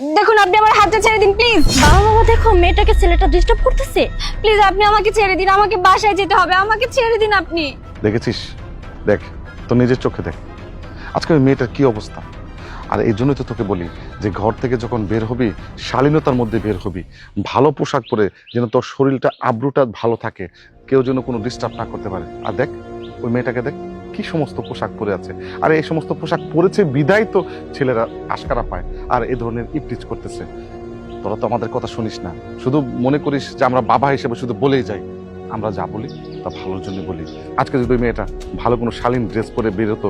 দেখুন আপনি আমার হাতটা ছেড়ে দিন প্লিজ। বাবা বাবা দেখো মেয়েটাকে ছেলেটা ডিস্টার্ব করতেছে। প্লিজ আপনি আমাকে ছেড়ে দিন, আমাকে বাসায় যেতে হবে, আমাকে ছেড়ে দিন আপনি। দেখেছিস? দেখ, তোর নিজের চোখে দেখ আজকে ওই মেয়েটার কি অবস্থা। আর এই জন্যই তো তোকে বলি যে ঘর থেকে যখন বের হবি শালীনতার মধ্যে বের হবি, ভালো পোশাক পরে, যেন তোর শরীরটা আব্রুটা ভালো থাকে, কেউ যেন কোনো ডিস্টার্ব না করতে পারে। আর দেখ ওই মেয়েটাকে দেখ কি সমস্ত পোশাক পরে আছে, আর এই সমস্ত পোশাক পরেছে বিদায় তো ছেলেরা আশকারা পায় আর এই ধরনের ইপটিজ করতেছে। তোরা তো আমাদের কথা শুনিস না, শুধু মনে করিস যে আমরা বাবা হিসেবে শুধু বলেই যাই। আমরা যা বলি তা ভালোর জন্য বলি। আজকে যদি ওই মেয়েটা ভালো কোনো শালীন ড্রেস পরে বেরোতো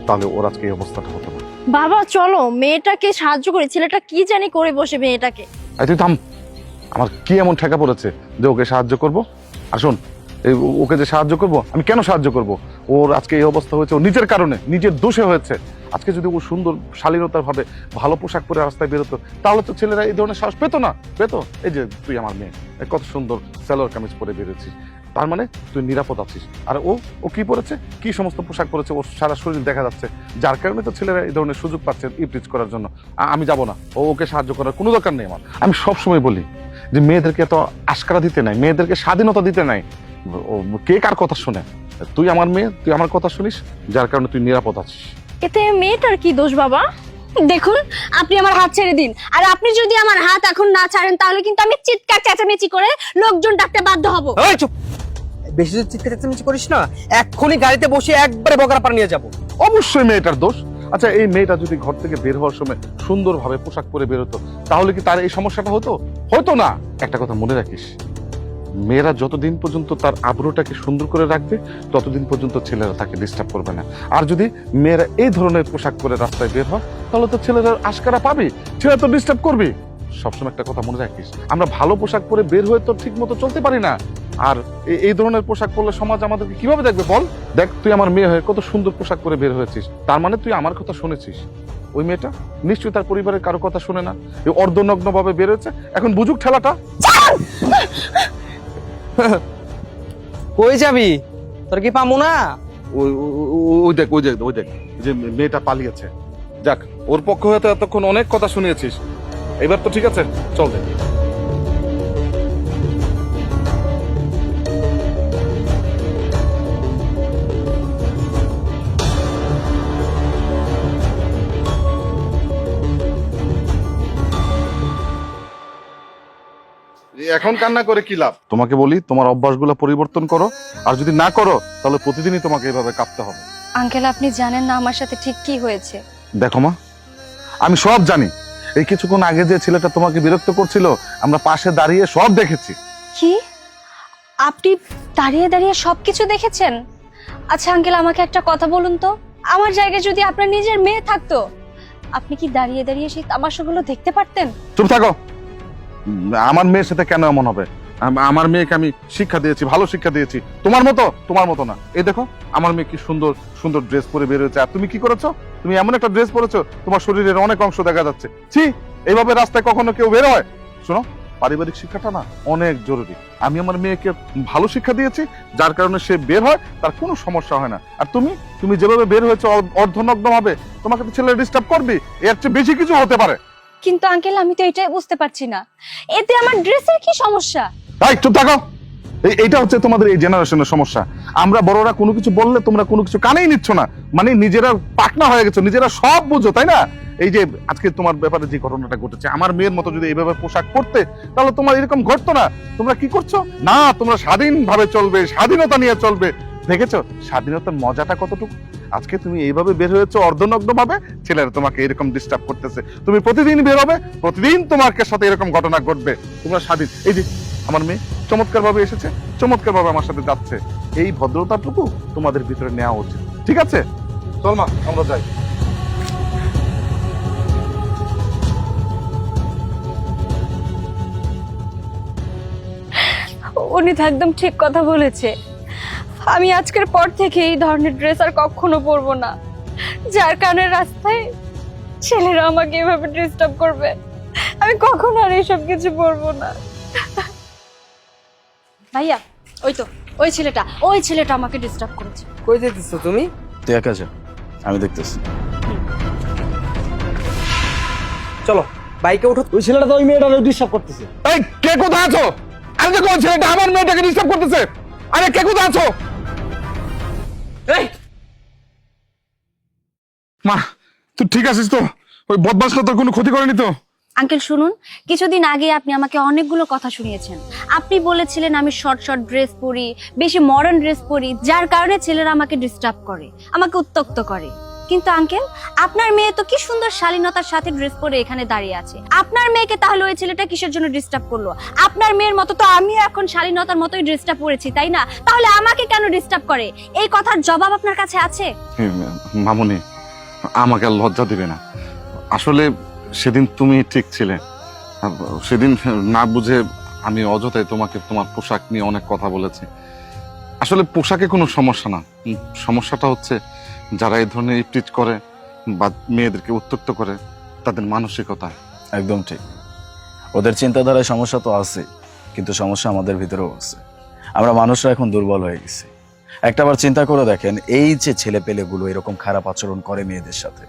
তাহলে ওর আজকে এই অবস্থাটা হতো না। বাবা চলো মেয়েটাকে সাহায্য করি, ছেলেটা কি জানি করে বসে মেয়েটাকে। এই তুই থাম, আমার কি এমন ঠেকা পড়েছে যে ওকে সাহায্য করব? আর শোন, এই ওকে যে সাহায্য করব, আমি কেন সাহায্য করব? ওর আজকে এই অবস্থা হয়েছে ও নিজের কারণে, নিজের দোষে হয়েছে। আজকে যদি ও সুন্দর শালীনতার ভাবে ভালো পোশাক পরে রাস্তায় বেরোতো তাহলে তো ছেলেরা এই ধরনের সাহস পেতো না, পেতো। এই যে তুই আমার মেয়ে, কত সুন্দর সালোয়ার কামিজ পরে বেরোছিস, তার মানে তুই নিরাপদ আছিস। আর ও ও কি পরেছে, কি সমস্ত পোশাক পরেছে, ওর সারা শরীর দেখা যাচ্ছে, যার কারণে তো ছেলেরা এই ধরনের সুযোগ পাচ্ছে ইপটিজ করার জন্য। আমি যাব না, ওকে সাহায্য করার কোনো দরকার নেই আমার। আমি সবসময় বলি যে মেয়েদেরকে এত আশকারা দিতে নাই, মেয়েদেরকে স্বাধীনতা দিতে নাই। কে কার কথা শুনে? তুই আমার মেয়ে, তুই আমার কথা শুনিস, যার কারণে তুই নিরাপদ আছিস। এতে মেয়েটার কি দোষ বাবা? দেখুন আপনি আমার হাত ছেড়ে দিন, আর আপনি যদি আমার হাত এখন না ছাড়েন তাহলে কিন্তু আমি চিৎকার চেঁচামেচি করে লোকজন ডাকতে বাধ্য হব। এই চুপ, বেশি যদি চিৎকার চেঁচামেচি করিস না এক্ষুনি গাড়িতে বসে একবারে বকরাপাড়া নিয়ে যাবো। অবশ্যই মেয়েটার দোষ। আচ্ছা এই মেয়েটা যদি ঘর থেকে বের হওয়ার সময় সুন্দরভাবে পোশাক পরে বেরোতো তাহলে কি তার এই সমস্যাটা হতো? হতো না। একটা কথা মনে রাখিস, মেয়েরা যতদিন পর্যন্ত তার আবরুটাকে সুন্দর করে রাখবে ততদিন পর্যন্ত ছেলেরা তাকে ডিস্টার্ব করবে না। আর যদি মেয়েরা এই ধরনের পোশাক পরে রাস্তায় বের হয় তাহলে তো ছেলেরা আশকারা পাবে, ছেলেরা তো ডিস্টার্ব করবে। সবসময় একটা কথা মনে রাখিস, আমরা ভালো পোশাক পরে বের হয়ে তো ঠিক মতো চলতে পারি না। আর এই ধরনের পোশাক পরলে সমাজ আমাদেরকে কিভাবে দেখবে বল? দেখ তুই আমার মেয়ে হয়ে কত সুন্দর পোশাক পরে বের হয়েছিস, তার মানে তুই আমার কথা শুনেছিস। ওই মেয়েটা নিশ্চয়ই তার পরিবারের কারো কথা শুনে না, এই অর্ধনগ্ন ভাবে বের হয়েছে। এখন বুঝুক ঠেলাটা। কই যাবি? তোর কি পামু না? ওই দেখ ওই দেখ ওই দেখ যে মেয়েটা পালিয়েছে। যাক, ওর পক্ষ হতে এতক্ষণ অনেক কথা শুনিয়েছিস, এবার তো ঠিক আছে, চল দেখ। এখন কান্না করে কি লাভ? তোমাকে বলি তোমার অভ্যাসগুলো পরিবর্তন করো, আর যদি না করো তাহলে প্রতিদিনই তোমাকে এভাবে কাঁপতে হবে। আঙ্কেল আপনি জানেন না আমার সাথে ঠিক কি হয়েছে। দেখো মা, আমি সব জানি। এই কিছুক্ষণ আগে যে ছেলেটা তোমাকে বিরক্ত করছিল আমরা পাশে দাঁড়িয়ে সব দেখেছি। কি আপনি দাঁড়িয়ে দাঁড়িয়ে সবকিছু দেখেছেন? আচ্ছা আঙ্কেল আমাকে একটা কথা বলুন তো, আমার জায়গায় যদি আপনার নিজের মেয়ে থাকতো আপনি কি দাঁড়িয়ে দাঁড়িয়ে সেই তামাশাগুলো দেখতে পারতেন? চুপ থাকো। আমার মেয়ের সাথে কেন এমন হবে? আমার মেয়েকে আমি শিক্ষা দিয়েছি, ভালো শিক্ষা দিয়েছি, তোমার মতো না। এই দেখো আমার মেয়ে কি সুন্দর সুন্দর ড্রেস পরে বের হয়েছে, আর তুমি কি করেছো? তুমি এমন একটা ড্রেস পরেছো তোমার শরীরের অনেক অংশ দেখা যাচ্ছে। ছি, এইভাবে রাস্তায় কখনো কেউ বের হয়? শোনো, পারিবারিক শিক্ষাটা না অনেক জরুরি। আমি আমার মেয়েকে ভালো শিক্ষা দিয়েছি, যার কারণে সে বের হয়, তার কোনো সমস্যা হয় না। আর তুমি যেভাবে বের হয়েছো অর্ধনগ্ন ভাবে, তোমাকে তো ছেলে ডিস্টার্ব করবে, এর চেয়ে বেশি কিছু হতে পারে। কিন্তু আঙ্কেল আমি তো এটাই বুঝতে পারছি না, এতে আমার ড্রেসের কি সমস্যা? তাই চুপ থাকো। এইটা হচ্ছে তোমাদের এই জেনারেশনের সমস্যা। আমরা বড়রা কোনো কিছু বললে তোমরা কোনো কিছু কানেই নিচ্ছ না, মানে নিজেরা পাকনা হয়ে গেছো, নিজেরা সব বুঝো, তাই না? এই যে আজকে তোমার ব্যাপারে যে ঘটনাটা ঘটেছে, আমার মেয়ের মতো যদি এইভাবে পোশাক পরতে তাহলে তোমার এরকম ঘটতো না। তোমরা কি করছো না, তোমরা স্বাধীনভাবে চলবে, স্বাধীনতা নিয়ে চলবে। দেখেছো স্বাধীনতার মজাটা কতটুকু? আজকে তুমি এইভাবে বের হয়েছো অর্ধনগ্ন ভাবে, ছেলেরা তোমাকে এরকম ডিস্টার্ব করতেছে। তুমি প্রতিদিন বের হবে, প্রতিদিন তোমার সাথে এরকম ঘটনা ঘটবে। তোমরা স্বাধীন। এই যে আমার মেয়ে চমৎকার ভাবে এসেছে, চমৎকার ভাবে আমার সাথে যাচ্ছে, এই ভদ্রতাটুকু তোমাদের ভিতরে নেওয়া উচিত। ঠিক আছে, চল মা আমরা যাই। উনি তো একদম ঠিক কথা বলেছে। আমি আজকের পর থেকে এই ধরনের ড্রেস আর কখনো পরবো না, যার কারণে রাস্তায় ছেলেরা আমাকে এভাবে ডিস্টার্ব করবে। আমি কখনো আর এইসব কিছু পরবো না। ভাইয়া ওই ছেলেটা আমাকে ডিস্টার্ব করেছে। কই যেতেছো তুমি? তুই একা যা, আমি দেখতেছি। চলো বাইকে উঠো। ওই ছেলেটা তো ওই মেয়েটা ডিস্টার্ব করতেছে। এই কে কোথায় আছো? আরে দেখো ওই ছেলেটা আমার মেয়েটাকে ডিস্টার্ব করতেছে। আরে কে কোথায় আছো? এই মা তুই ঠিক আছিস তো? ওই বদমাশটা তোর কোনো ক্ষতি করেনি তো? আঙ্কেল শুনুন, কিছুদিন আগে আপনি আমাকে অনেকগুলো কথা শুনিয়েছেন। আপনি বলেছিলেন আমি শর্ট শর্ট ড্রেস পরি, বেশি মডার্ন ড্রেস পরি, যার কারণে ছেলেরা আমাকে ডিস্টার্ব করে, আমাকে উত্ত্যক্ত করে। কিন্তু আঙ্কেল, আপনার মেয়ে তো কি সুন্দর শালীনতার সাথে ড্রেস পরে এখানে দাঁড়িয়ে আছে। আপনার মেয়েকে তাহলে ওই ছেলেটা কিসের জন্য ডিস্টার্ব করলো? আপনার মেয়ের মতো তো আমিও এখন শালীনতার মতোই ড্রেসটা পরেছি, তাই না? তাহলে আমাকে কেন ডিস্টার্ব করে? এই কথার জবাব আপনার কাছে আছে? মামুনি, আমাকে আর লজ্জা দিবে না। আসলে সেদিন তুমি ঠিক ছিলে। সেদিন না বুঝে আমি অযথাই তোমাকে তোমার পোশাক নিয়ে অনেক কথা বলেছি। আসলে পোশাকে কোনো সমস্যা না, সমস্যাটা হচ্ছে যারা এই ধরনের ইপটিজ করে বা মেয়েদেরকে উত্ত্যক্ত করে তাদের মানসিকতা। একদম ঠিক। ওদের চিন্তাধারায় সমস্যা তো আছে, কিন্তু সমস্যা আমাদের ভিতরেও আছে। আমরা মানুষরা এখন দুর্বল হয়ে গেছি। একটাবার চিন্তা করে দেখেন, এই যে ছেলে পেলেগুলো এরকম খারাপ আচরণ করে মেয়েদের সাথে,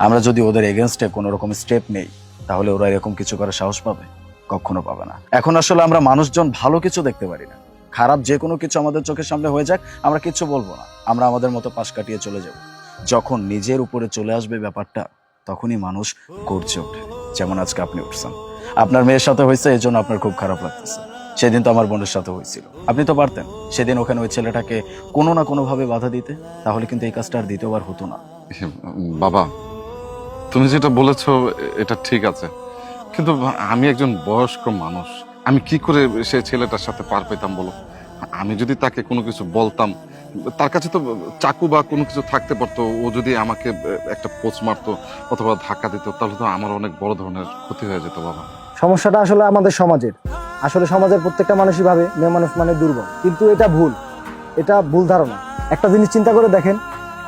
আমরা যদি ওদের এগেনস্টে কোনো রকম স্টেপ নেই, তাহলে ওরা এরকম কিছু করার সাহস পাবে? কখনো পাবে না। এখন আসলে আমরা মানুষজন ভালো কিছু দেখতে পারি না। খারাপ যে কোনো কিছু আমাদের চোখের সামনে হয়ে যাক, আমরা কিছু বলবো না, আমরা আমাদের মতো পাশ কাটিয়ে চলে যাব। যখন নিজের উপরে চলে আসবে ব্যাপারটা, তখনই মানুষ গর্জে ওঠে। যেমন আজকে আপনি উঠছেন, আপনার মেয়ের সাথে হয়েছে, এই জন্য আপনার খুব খারাপ লাগতেছে। সেদিন তো আমার বোনের সাথে হয়েছিল, আপনি তো পারতেন সেদিন ওখানে ওই ছেলেটাকে কোনো না কোনো ভাবে বাধা দিতে, তাহলে কিন্তু এই কাজটা আর দ্বিতীয়বার হতো না। বাবা, তুমি যেটা বলেছো এটা ঠিক আছে, কিন্তু আমি একজন বয়স্ক মানুষ, আমি কি করে সে ছেলেটার সাথে পার পেতাম বলো? আমি যদি তাকে কোনো কিছু বলতাম, তার কাছে তো চাকু বা কোনো কিছু থাকতে পারতো, ও যদি আমাকে একটা পোঁচ মারতো অথবা ধাক্কা দিত, তাহলে তো আমার অনেক বড় ধরনের ক্ষতি হয়ে যেত বাবা। সমস্যাটা আসলে আমাদের সমাজের। আসলে সমাজের প্রত্যেকটা মানুষই ভাবে মেয়ে মানুষ মানে দুর্বল, কিন্তু এটা ভুল, এটা ভুল ধারণা। একটা জিনিস চিন্তা করে দেখেন,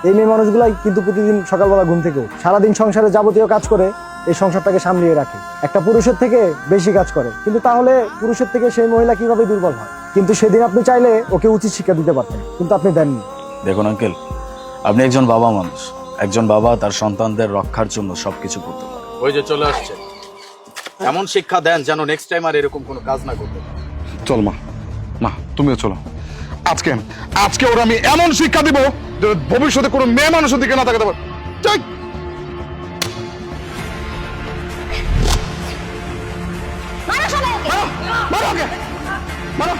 এই মেয়ে মানুষগুলাই কিন্তু প্রতিদিন সকালবেলা ঘুম থেকে উঠে সারাদিন সংসারে যাবতীয় কাজ করে এই সংসারটাকে সামলিয়ে রাখে, একটা পুরুষের থেকে বেশি কাজ করে। কিন্তু তাহলে পুরুষের থেকে সেই মহিলা কিভাবে দুর্বল হয়? কিন্তু সেদিন আপনি চাইলে ওকে উচিত শিক্ষা দিতে পারতেন, কিন্তু আপনি দেননি। দেখুন আঙ্কেল, আপনি একজন বাবা মানুষ, একজন বাবা তার সন্তানদের রক্ষার জন্য সবকিছু করতে পারে। ওই যে চলে আসছে, এমন শিক্ষা দেন যেন নেক্সট টাইম আর এরকম কোনো কাজ না করতে পারে। চল মা, মা তুমিও চলো। আজকে আজকে ওরা আমি এমন শিক্ষা দিব যে ভবিষ্যতে কোনো মেয়ে মানুষের দিকে না তাকাতে পারে। চল। মারো ওকে, মারো।